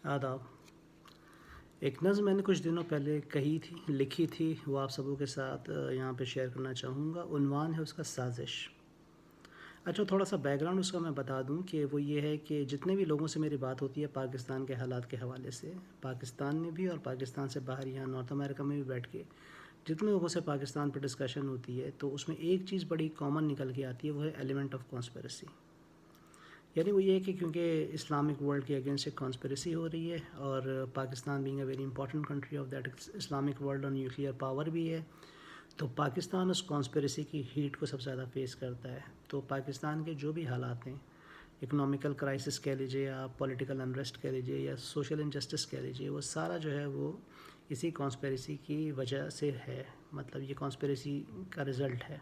आदाब। एक नज़्म मैंने कुछ दिनों पहले लिखी थी, वो आप सबों के साथ यहाँ पे शेयर करना चाहूँगा। उन्वान है उसका साजिश। अच्छा, थोड़ा सा बैकग्राउंड उसका मैं बता दूँ कि वो ये है कि जितने भी लोगों से मेरी बात होती है पाकिस्तान के हालात के हवाले से, पाकिस्तान में भी और पाकिस्तान से बाहर यहाँ नॉर्थ अमेरिका में भी बैठ के जितने लोगों से पाकिस्तान पर डिस्कशन होती है, तो उसमें एक चीज़ बड़ी कॉमन निकल के आती है, वो है एलिमेंट ऑफ कॉन्स्पिरेसी। यानी वो ये है कि क्योंकि इस्लामिक वर्ल्ड के अगेंस्ट एक कॉन्स्पिरेसी हो रही है और Pakistan being a very important country of that Islamic world और न्यूक्लियर पावर भी है, तो पाकिस्तान उस कॉन्स्पिरेसी की हीट को सबसे ज़्यादा फेस करता है। तो पाकिस्तान के जो भी हालात हैं, इकोनॉमिकल क्राइसिस कह लीजिए या पॉलिटिकल अनरेस्ट कह लीजिए या सोशल इनजस्टिस कह लीजिए, वो सारा जो है वो इसी कॉन्स्पिरेसी की वजह से है। मतलब ये कॉन्स्पिरेसी का रिज़ल्ट है।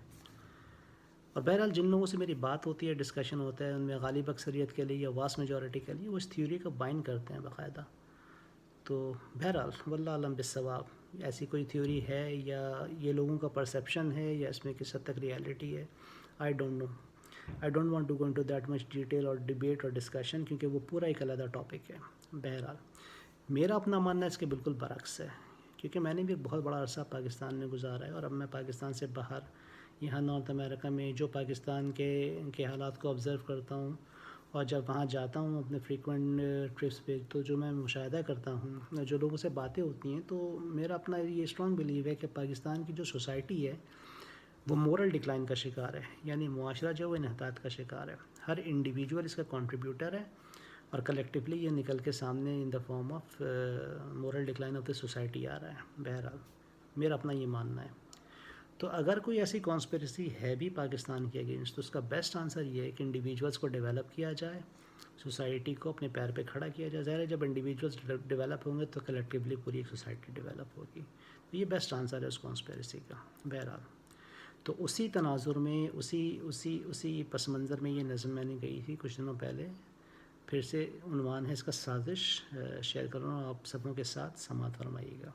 और बहरहाल जिन लोगों से मेरी बात होती है, डिस्कशन होता है, उनमें गालिब अक्सरियत के लिए या वास्ट मेजॉरिटी के लिए वो इस थ्योरी को बाइंड करते हैं बाकायदा। तो बहरहाल वल्लाह आलम बिस्सवाब, ऐसी कोई थ्योरी है या ये लोगों का परसेप्शन है या इसमें किस हद तक रियलिटी है, I don't know. I don't want to go into that much detail और डिबेट और डिस्कशन, क्योंकि वो पूरा एक अलग टॉपिक है। बहरहाल मेरा अपना मानना इसके बिल्कुल बरक्स है, क्योंकि मैंने भी बहुत बड़ा अरसा पाकिस्तान में गुजारा है और अब मैं पाकिस्तान से बाहर यहाँ नॉर्थ अमेरिका में जो पाकिस्तान के हालात को ऑब्ज़र्व करता हूँ, और जब वहाँ जाता हूँ अपने फ्रीक्वेंट ट्रिप्स पे, तो जो मैं मुशाहिदा करता हूँ, जो लोगों से बातें होती हैं, तो मेरा अपना ये स्ट्रॉन्ग बिलीव है कि पाकिस्तान की जो सोसाइटी है वो मोरल डिक्लाइन का शिकार है। यानी मुआशरा जो है इन्हतात का शिकार है। हर इंडिविजुअल इसका कंट्रीब्यूटर है और कलेक्टिवली ये निकल के सामने in the form of moral decline of the society आ रहा है। बहरहाल मेरा अपना ये मानना है। तो अगर कोई ऐसी कॉन्स्पिरेसी है भी पाकिस्तान के अगेंस्ट, तो उसका बेस्ट आंसर ये है कि इंडिविजुअल्स को डेवलप किया जाए, सोसाइटी को अपने पैर पे खड़ा किया जाए। ज़ाहिर है जब इंडिविजुअल्स डेवलप होंगे तो कलेक्टिवली पूरी एक सोसाइटी डेवलप होगी। तो ये बेस्ट आंसर है उस कॉन्स्पिरेसी का। बहरहाल तो उसी तनाजुर में, उसी पस मंज़र में ये नज़म मैंने गई थी कुछ दिनों पहले। फिर से उन्वान है इसका साजिश, शेयर कर रहा हूँ आप सबों के साथ, समात फरमाइएगा।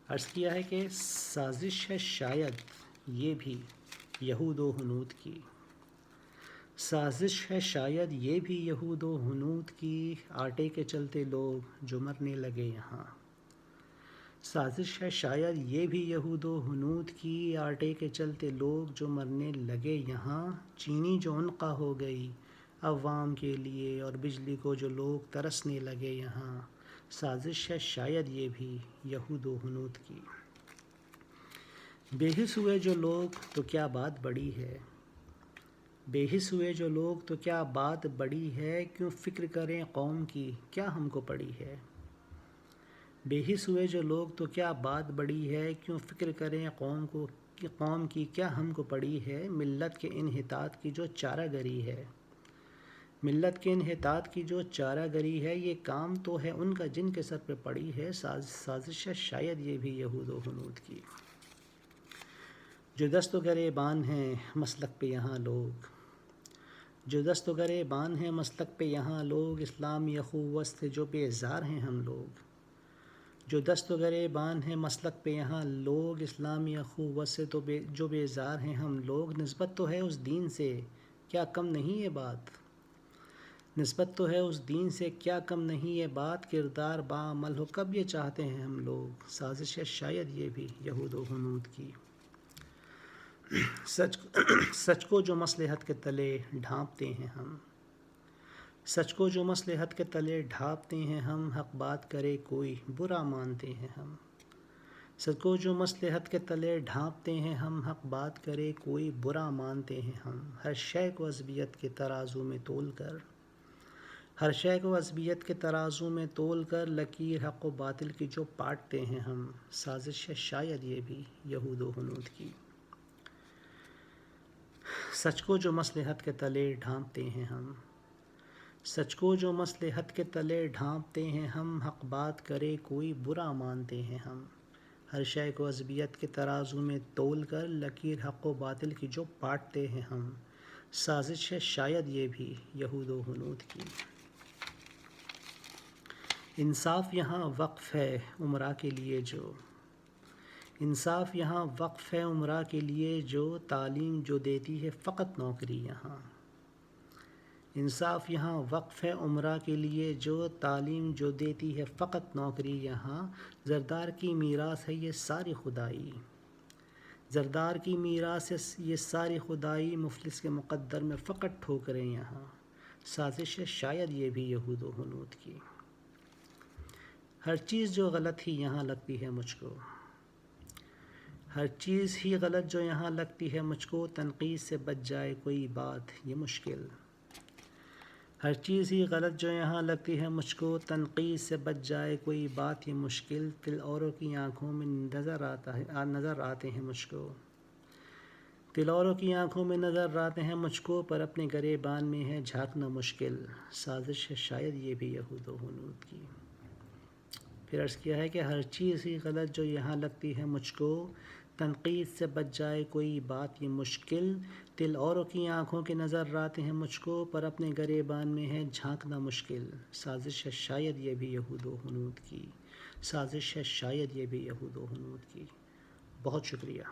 अर्ज़ किया है कि साजिश है शायद ये भी यहूद व हनूद की, साजिश है शायद ये भी यहूद व हनूद की, आटे के चलते लोग जो मरने लगे यहाँ। साजिश है शायद ये भी यहूद व हनूद की, आटे के चलते लोग जो मरने लगे यहाँ। चीनी जो उनका हो गई अवाम के लिए, और बिजली को जो लोग तरसने लगे यहाँ। साजिश है शायद ये भी यहूद व हनूद की। बेहिस हुए जो लोग तो क्या बात बड़ी है, बेहिस हुए जो लोग तो क्या बात बड़ी है, क्यों फ़िक्र करें कौम की क्या हमको पड़ी है। बेहिस हुए जो लोग तो क्या बात बड़ी है, क्यों फ़िक्र करें कौम की क्या हमको पड़ी है। मिल्लत के इन्हितात की जो चारागरी है, मिल्लत के इन्हितात की जो चारागरी है, ये काम तो है उनका जिनके सर पे पड़ी है। साजिश है शायद ये भी यहूद व हनूद की। जो दस्त गरेबान हैं मसलक पे यहाँ लोग, जो दस्त गरेबान हैं मसलक पे यहाँ लोग, इस्लामी अखुव्वत से जो बेजार हैं हम लोग। जो दस्त गरेबान हैं मसलक पे यहाँ लोग, इस्लामी अखुव्वत से जो बेजार हैं हम लोग। निस्बत तो है उस दीन से क्या कम नहीं ये बात, निस्बत तो है उस दीन से क्या कम नहीं ये बात। किरदार बाअमल हो कब ये चाहते हैं हम लोग, साजिश है शायद ये भी यहूद व हनूद की। सच को जो मसलहत के तले ढांपते हैं हम, सच को जो मसलहत के तले ढांपते हैं हम। हक बात करे कोई बुरा मानते हैं हम, सच को जो मसलहत के तले ढांपते हैं हम। हक बात करे कोई बुरा मानते हैं हम। हर शय को अज़बियत के तराजू में तोल कर, हर शय को अज़बियत के तराजू में तोल कर, लकीर हक़ व बातिल की जो पाटते हैं हम। साजिश है शायद ये भी यहूद व हनूद की। सच को जो मसलहत के तले ढांपते हैं हम, सच को जो मसलहत के तले ढांपते हैं हम। हक़ बात करे कोई बुरा मानते हैं हम। हर शय को अज़बियत के तराजू में तोल कर, लकीर हक़ व बातिल की जो पाटते हैं हम। साजिश है शायद ये भी यहूद व हनूद की। इंसाफ यहाँ वक्फ़ है उमरा के लिए जो, इंसाफ यहाँ वक्फ़ है उमरा के लिए जो, तालीम जो देती है फ़कत नौकरी यहाँ। انصاف یہاں وقف ہے عمرہ کے لیے، جو تعلیم جو دیتی ہے فقط نوکری یہاں، زردار کی میراث ہے یہ ساری خدائی، زردار کی میراث ہے یہ ساری خدائی، مفلس کے مقدر میں فقط ٹھوکریں یہاں، سازش ہے شاید یہ بھی یہود و ہنود کی، ہر چیز جو غلط ہی یہاں لگتی ہے مجھ کو، ہر چیز ہی غلط جو یہاں لگتی ہے مجھ کو، تنقید سے بچ جائے کوئی بات یہ مشکل، ہر چیز ہی غلط جو یہاں لگتی ہے مجھ کو، تنقید سے بچ جائے کوئی بات یہ مشکل، دل اوروں کی آنکھوں میں نظر آتے ہیں مجھ کو، دل اوروں کی آنکھوں میں نظر آتے ہیں مجھ کو، پر اپنے گریبان میں ہے جھانکنا مشکل، سازش ہے شاید یہ بھی یہود و ہنود کی۔ پھر عرض کیا ہے کہ ہر چیز ہی غلط جو یہاں لگتی ہے مجھ کو، تنقید سے بچ جائے کوئی بات یہ مشکل، دل اوروں کی آنکھوں کے نظر آتے ہیں مجھ کو، پر اپنے گریبان میں ہے جھانکنا مشکل، سازش ہے شاید یہ بھی یہود و ہنود کی، سازش ہے شاید یہ بھی یہود و ہنود کی۔ بہت شکریہ۔